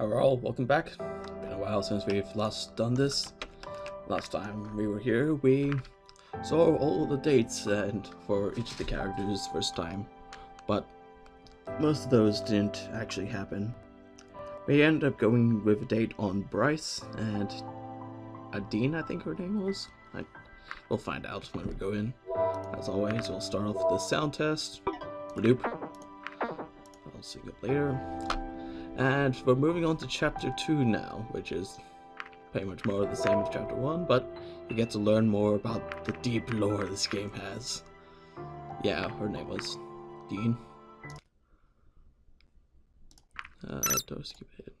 Hello, welcome back. Been a while since we've last done this. Last time we were here, we saw all the dates and for each of the characters first time, but most of those didn't actually happen. We ended up going with a date on Bryce and Adine, I think her name was. We'll find out when we go in. As always, we'll start off with the sound test. Loop. I'll sync up later. And we're moving on to chapter 2 now, which is pretty much more of the same as chapter 1, but you get to learn more about the deep lore this game has. Yeah, her name was Dean. Don't skip it.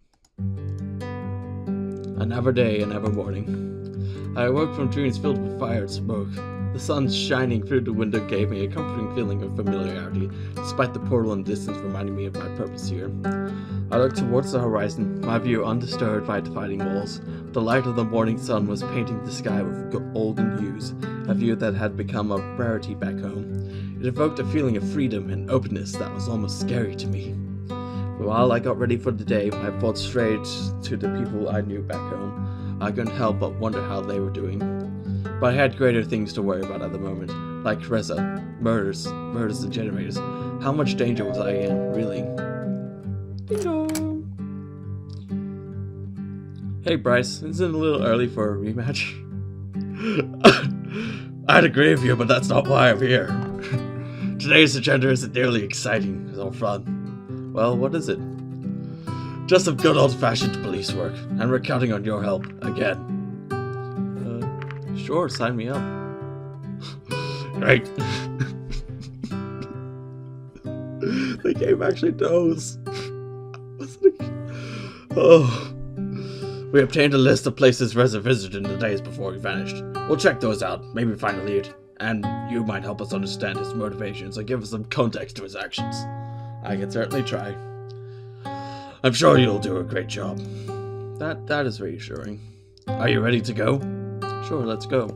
Another day, another morning. I awoke from dreams filled with fire and smoke. The sun shining through the window gave me a comforting feeling of familiarity, despite the portal in the distance reminding me of my purpose here. I looked towards the horizon, my view undisturbed by dividing walls. The light of the morning sun was painting the sky with golden hues, a view that had become a rarity back home. It evoked a feeling of freedom and openness that was almost scary to me. While I got ready for the day, my thoughts strayed to the people I knew back home. I couldn't help but wonder how they were doing. But I had greater things to worry about at the moment, like Reza, murders and generators. How much danger was I in, really? Ding-dong. Hey Bryce, isn't it a little early for a rematch? I'd agree with you, but that's not why I'm here. Today's agenda isn't nearly exciting or fun. Well, what is it? Just some good old-fashioned police work, and we're counting on your help, again. Sure, sign me up. Great. The game actually knows. Oh. We obtained a list of places Reza visited in the days before he vanished. We'll check those out, maybe find a lead. And you might help us understand his motivations and give us some context to his actions. I can certainly try. I'm sure you'll do a great job. That is reassuring. Are you ready to go? Sure, let's go.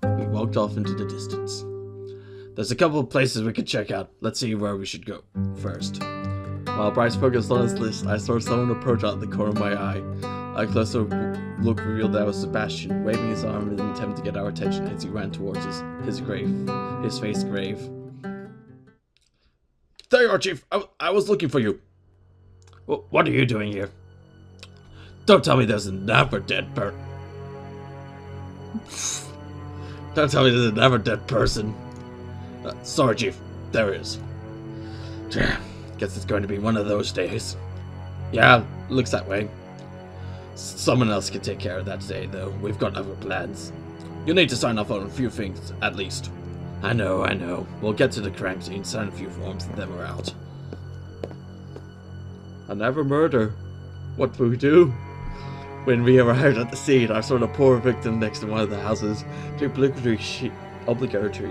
We walked off into the distance. There's a couple of places we could check out. Let's see where we should go first. While Bryce focused on his list, I saw someone approach out of the corner of my eye. A closer look revealed that it was Sebastian, waving his arm in an attempt to get our attention as he ran towards his face grave. There you are, Chief. I was looking for you. What are you doing here? Don't tell me there's another dead person. Don't tell me there's another dead person. Sorry, Chief. There is. Damn. Guess it's going to be one of those days. Yeah, looks that way. Someone else can take care of that today, though. We've got other plans. You'll need to sign off on a few things, at least. I know. We'll get to the crime scene, sign a few forms, and then we're out. Another murder. What will we do? When we arrived at the scene, I saw the poor victim next to one of the houses. The obligatory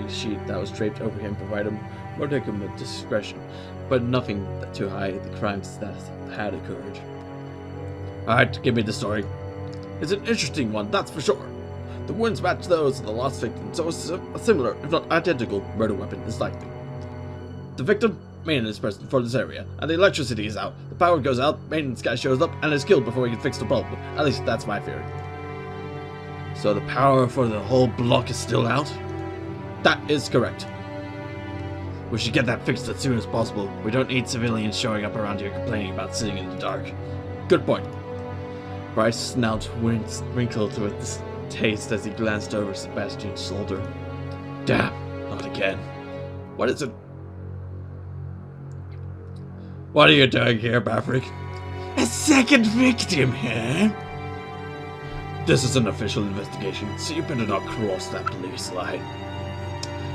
sheet that was draped over him provided a modicum of discretion, but nothing to hide the crimes that had occurred. Alright, give me the story. It's an interesting one, that's for sure. The wounds match those of the lost victim, so a similar, if not identical, murder weapon is likely. The victim? Maintenance person for this area, and the electricity is out. The power goes out, maintenance guy shows up, and is killed before we can fix the bulb. At least that's my theory. So the power for the whole block is still out? That is correct. We should get that fixed as soon as possible. We don't need civilians showing up around here complaining about sitting in the dark. Good point. Bryce's snout wrinkled with distaste as he glanced over Sebastian's shoulder. Damn, not again. What is it? What are you doing here, Maverick? A second victim, huh? This is an official investigation, so you better not cross that police line.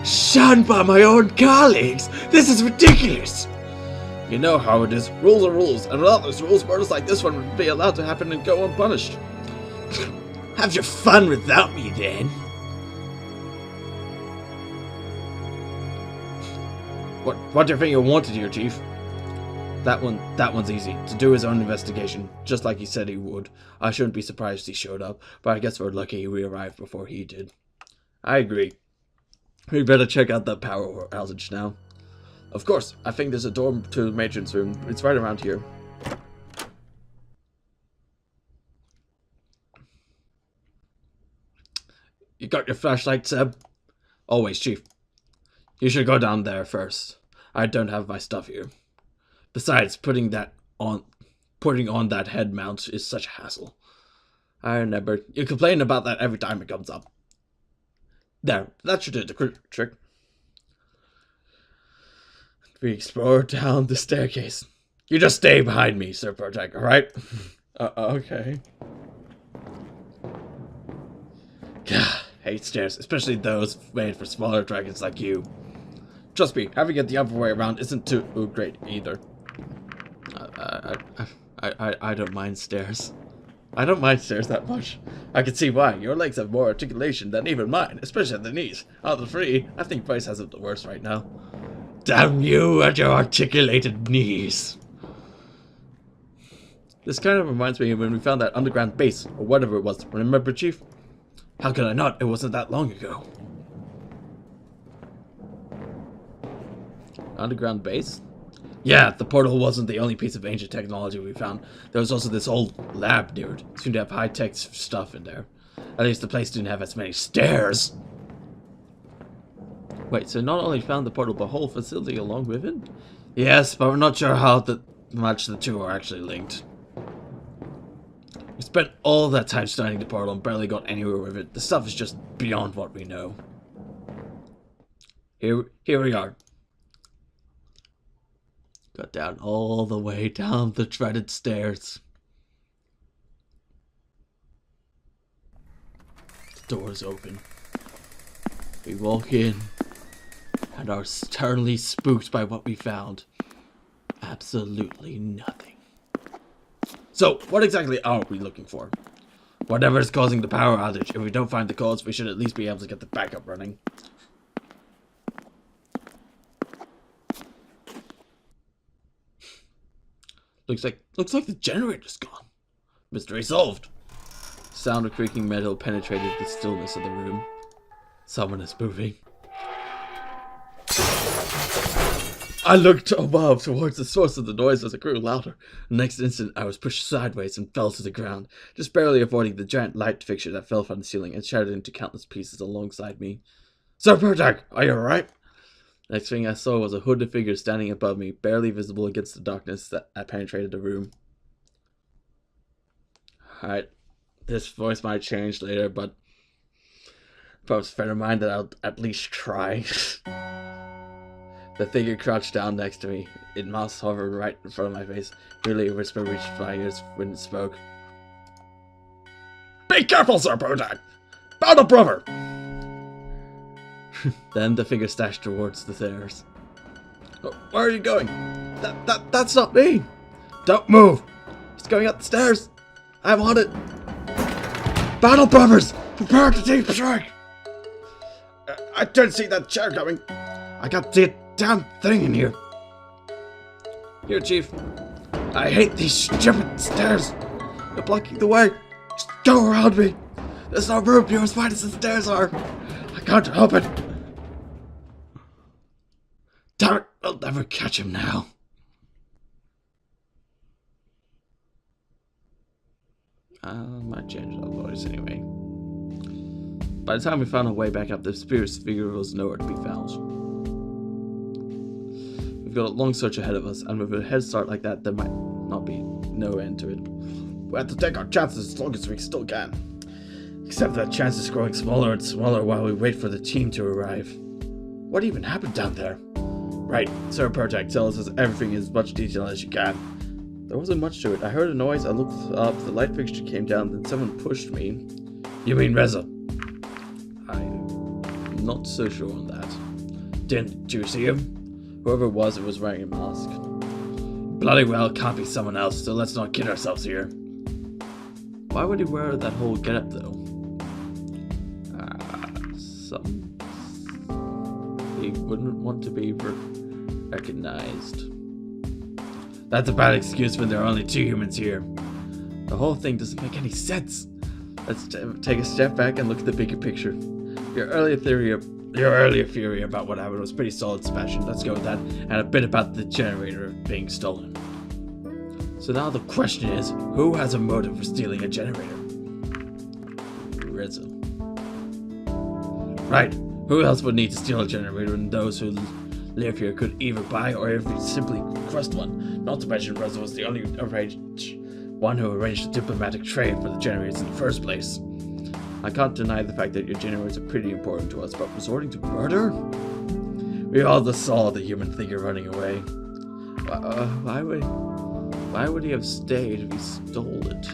Shunned by my own colleagues? This is ridiculous! You know how it is. Rules are rules, and without those rules, murders like this one would be allowed to happen and go unpunished. Have your fun without me, then. What do you think you wanted here, Chief? That one's easy. To do his own investigation, just like he said he would. I shouldn't be surprised he showed up, but I guess we're lucky we arrived before he did. I agree. We better check out that power outage now. Of course, I think there's a door to the matron's room. It's right around here. got your flashlight, Seb? Always, Chief. You should go down there first. I don't have my stuff here. Besides, putting on that head mount is such a hassle. I remember. You complain about that every time it comes up. There, that should do the trick. We explore down the staircase. You just stay behind me, Sir Protect, alright? Okay. Gah, hate stairs, especially those made for smaller dragons like you. Trust me, having it the other way around isn't too great either. I don't mind stairs. I don't mind stairs that much. I can see why. Your legs have more articulation than even mine, especially at the knees. Out of the three, I think Bryce has it the worst right now. Damn you and your articulated knees. This kind of reminds me of when we found that underground base, or whatever it was. Remember, Chief? How could I not? It wasn't that long ago. Underground base? Yeah, the portal wasn't the only piece of ancient technology we found. There was also this old lab near it. Seemed to have high-tech stuff in there. At least the place didn't have as many stairs. Wait, so not only found the portal, but the whole facility along with it? Yes, but we're not sure how much the two are actually linked. We spent all that time studying the portal and barely got anywhere with it. The stuff is just beyond what we know. Here we are. Got down all the way down the dreaded stairs. The door's open. We walk in and are sternly spooked by what we found. Absolutely nothing. So, what exactly are we looking for? Whatever is causing the power outage. If we don't find the cause, we should at least be able to get the backup running. Looks like the generator's gone. Mystery solved. Sound of creaking metal penetrated the stillness of the room. Someone is moving. I looked above towards the source of the noise as it grew louder. The next instant, I was pushed sideways and fell to the ground, just barely avoiding the giant light fixture that fell from the ceiling and shattered into countless pieces alongside me. Sir Pertak, are you alright? Next thing I saw was a hooded figure standing above me, barely visible against the darkness that penetrated the room. Alright, this voice might change later, but perhaps bear in mind that I'll at least try. The figure crouched down next to me. It must hover right in front of my face. Nearly a whisper reached my ears when it spoke. Be careful, Sir Pertak! Battle brother! Then the figure stashed towards the stairs. Oh, where are you going? That's not me! Don't move! He's going up the stairs! I'm on it! Battle brothers! Prepare to deep strike! I didn't see that chair coming. I got the damn thing in here. Here, Chief. I hate these stupid stairs. They're blocking the way. Just go around me. There's no room near as wide as the stairs are. I can't help it. Damn it, I'll never catch him now. Might change that voice anyway. By the time we found our way back up, the spirit's figure was nowhere to be found. We've got a long search ahead of us, and with a head start like that, there might not be no end to it. We have to take our chances as long as we still can. Except that chance is growing smaller and smaller while we wait for the team to arrive. What even happened down there? Right, Sir Pertak, tell us everything in as much detail as you can. There wasn't much to it. I heard a noise, I looked up, the light fixture came down, then someone pushed me. You mean Reza? I'm not so sure on that. Didn't you see him? Whoever it was wearing a mask. Bloody well, can't be someone else, so let's not kid ourselves here. Why would he wear that whole getup though? He wouldn't want to be recognized. That's a bad excuse when there are only two humans here. The whole thing doesn't make any sense. Let's take a step back and look at the bigger picture. Your earlier theory about what happened was pretty solid, Sebastian. Let's go with that. And a bit about the generator being stolen. So now the question is, who has a motive for stealing a generator? Reza. Right. Who else would need to steal a generator when those who live here could either buy or even simply request one? Not to mention Reza was the only one who arranged a diplomatic trade for the generators in the first place. I can't deny the fact that your generators are pretty important to us, but resorting to murder? We all just saw the human figure running away. Why would he have stayed if he stole it?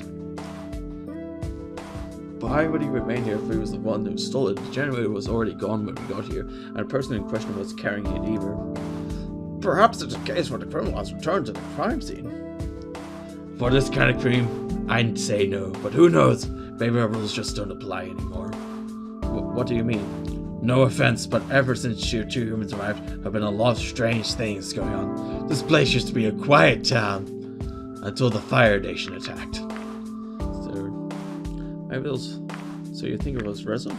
Why would he remain here if he was the one who stole it? The generator was already gone when we got here, and the person in question was carrying it either. Perhaps it's a case where the criminal has returned to the crime scene. For this kind of crime, I'd say no, but who knows? Maybe our rules just don't apply anymore. What do you mean? No offense, but ever since you two humans arrived, there have been a lot of strange things going on. This place used to be a quiet town until the Fire Nation attacked. So you think it was Reza?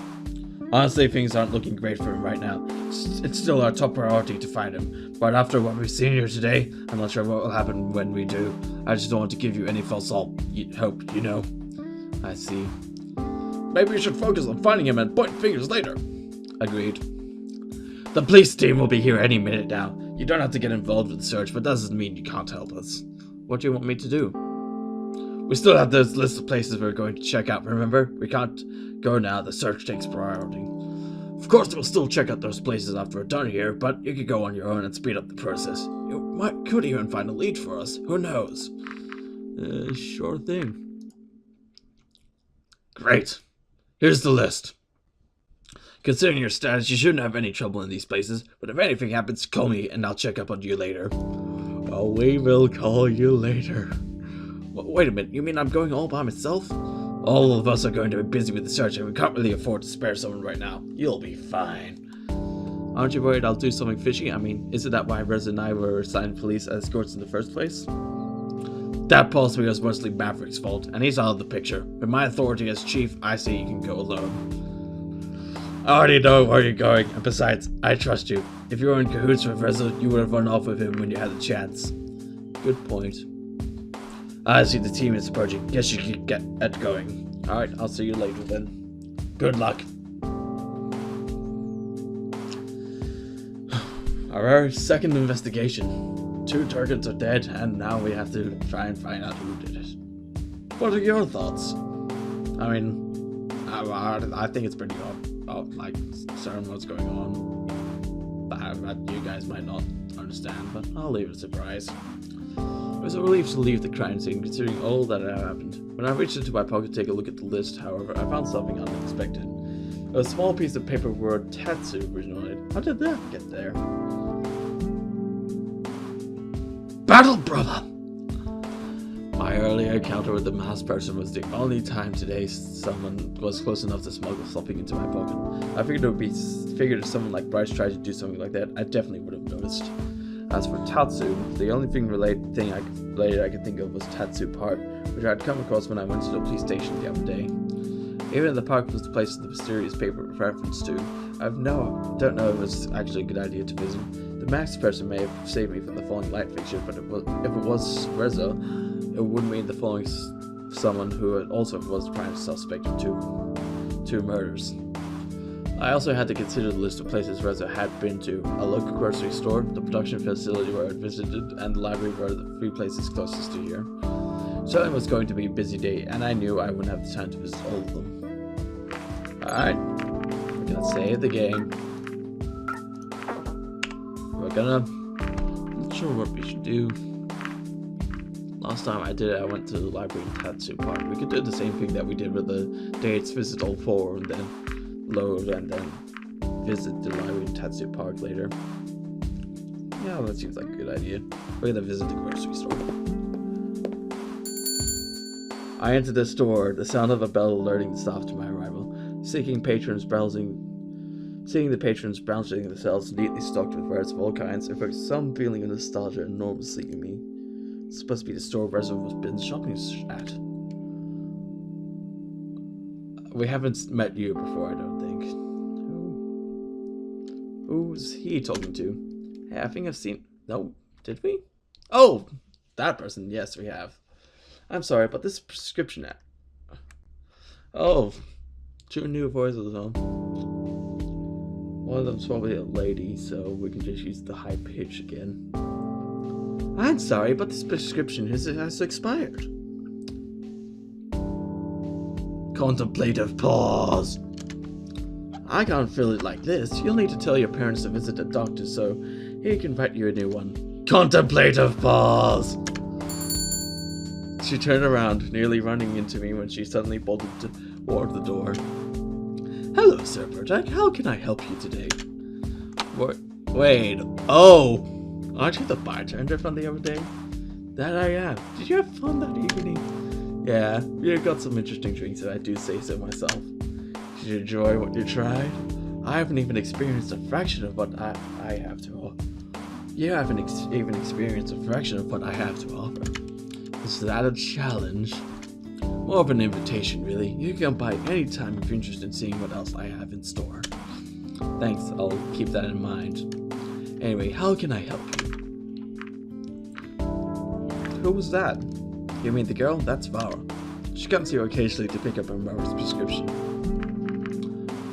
Honestly, things aren't looking great for him right now. It's still our top priority to find him, but after what we've seen here today, I'm not sure what will happen when we do. I just don't want to give you any false hope, you know. I see. Maybe we should focus on finding him and point fingers later. Agreed. The police team will be here any minute now. You don't have to get involved with the search, but that doesn't mean you can't help us. What do you want me to do? We still have this list of places we're going to check out, remember? We can't go now, the search takes priority. Of course, we'll still check out those places after we're done here, but you could go on your own and speed up the process. You could even find a lead for us, who knows? Sure thing. Great. Here's the list. Considering your status, you shouldn't have any trouble in these places, but if anything happens, call me and I'll check up on you later. Oh, we will call you later. Wait a minute, you mean I'm going all by myself? All of us are going to be busy with the search and we can't really afford to spare someone right now. You'll be fine. Aren't you worried I'll do something fishy? I mean, isn't that why Reza and I were assigned police escorts in the first place? That possibly was mostly Maverick's fault, and he's out of the picture. With my authority as chief, I say you can go alone. I already know where you're going, and besides, I trust you. If you were in cahoots with Reza, you would have run off with him when you had the chance. Good point. I see the team is approaching. Guess you can get at going. Alright, I'll see you later then. Good luck. Our second investigation. 2 targets are dead, and now we have to try and find out who did it. What are your thoughts? I mean, I think it's pretty like certain what's going on. But you guys might not understand, but I'll leave it a surprise. It was a relief to leave the crime scene, considering all that had happened. When I reached into my pocket to take a look at the list, however, I found something unexpected. A small piece of paper word Tatsu written on it. How did that get there? Battle Brother! My earlier encounter with the masked person was the only time today someone was close enough to smuggle something into my pocket. I figured if someone like Bryce tried to do something like that, I definitely would have noticed. As for Tatsu, the only related thing I could think of was Tatsu Park, which I had come across when I went to the police station the other day. Even the park was the place the mysterious paper reference to. Don't know if it was actually a good idea to visit. The masked person may have saved me from the falling light fixture, but if it was Reza, it would mean the following someone who also was the prime suspect of two murders. I also had to consider the list of places Reza had been to: a local grocery store, the production facility where I had visited, and the library were the 3 places closest to here. Certainly was going to be a busy day, and I knew I wouldn't have the time to visit all of them. Alright, we're gonna save the game. I'm not sure what we should do. Last time I did it, I went to the library in Tatsu Park. We could do the same thing that we did with the dates, visit all 4, and then load, and then visit the library in Tatsu Park later. Yeah, that seems like a good idea. We're gonna visit the grocery store. I entered the store, the sound of a bell alerting the staff to my arrival. Seeing the patrons browsing the shelves neatly stocked with wares of all kinds, evoked some feeling of nostalgia enormously in me. It's supposed to be the store Reza was been shopping at. We haven't met you before, I don't think. Who's he talking to? Hey, I think I've seen... No, did we? Oh, that person. Yes, we have. I'm sorry, but this prescription app. Oh, 2 new voices on. One of them's probably a lady, so we can just use the high pitch again. I'm sorry, but this prescription has expired. Contemplative pause. I can't fill it like this. You'll need to tell your parents to visit a doctor so he can write you a new one. Contemplative pause. She turned around, nearly running into me when she suddenly bolted toward the door. Hello, Sir Burtek. How can I help you today? Wait. Oh! Aren't you the bartender from the other day? That I am. Did you have fun that evening? Yeah, we got some interesting drinks if I do say so myself. Did you enjoy what you tried? I haven't even experienced a fraction of what I have to offer. You haven't even experienced a fraction of what I have to offer. Is that a challenge? More of an invitation, really. You can come by any time if you're interested in seeing what else I have in store. Thanks, I'll keep that in mind. Anyway, how can I help you? Who was that? You mean the girl? That's Vara. She comes here occasionally to pick up her mother's prescription.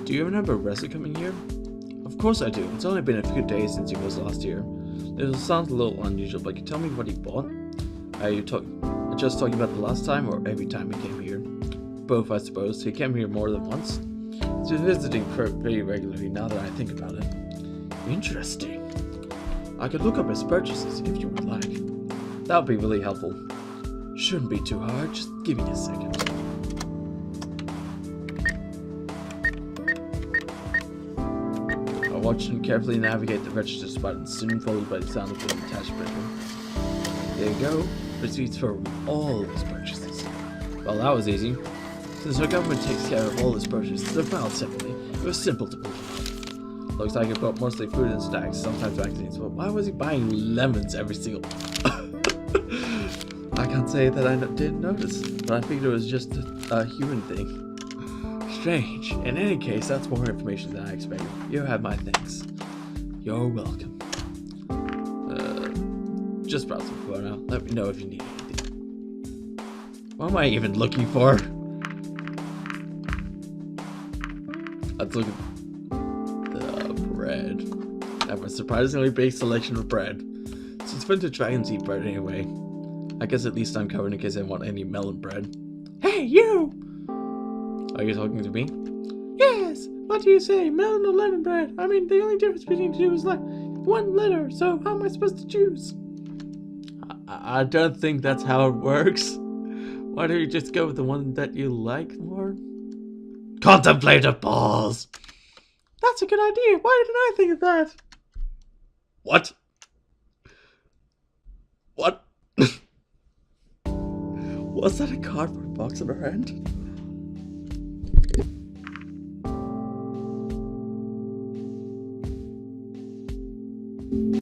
Do you remember Reza coming here? Of course I do. It's only been a few days since he was last here. It sounds a little unusual, but can you tell me what he bought? Are you just talking about the last time or every time he came here? Both, I suppose. He came here more than once. He's been visiting pretty regularly now that I think about it. Interesting. I could look up his purchases if you would like. That would be really helpful. Shouldn't be too hard. Just give me a second. I watched him carefully navigate the registers button, soon followed by the sound of the attached printer. There you go. Receipts for all of his purchases. Well, that was easy. Since our government takes care of all his purchases, they're filed separately. It was simple to believe. Looks like he bought mostly food and snacks, sometimes magazines, but why was he buying lemons every single... I can't say that I didn't notice, but I figured it was just a human thing. Strange. In any case, that's more information than I expected. You have my thanks. You're welcome. Just browsing for now. Let me know if you need anything. What am I even looking for? Let's look at the bread. I have a surprisingly big selection of bread. Since when do dragons eat bread anyway? I guess at least I'm covered in case I want any melon bread. Hey, you! Are you talking to me? Yes! What do you say, melon or lemon bread? I mean, the only difference between the two is like one letter, so how am I supposed to choose? I don't think that's how it works. Why don't you just go with the one that you like more? Contemplative pause! That's a good idea. Why didn't I think of that? What? What? Was that a cardboard box in her hand?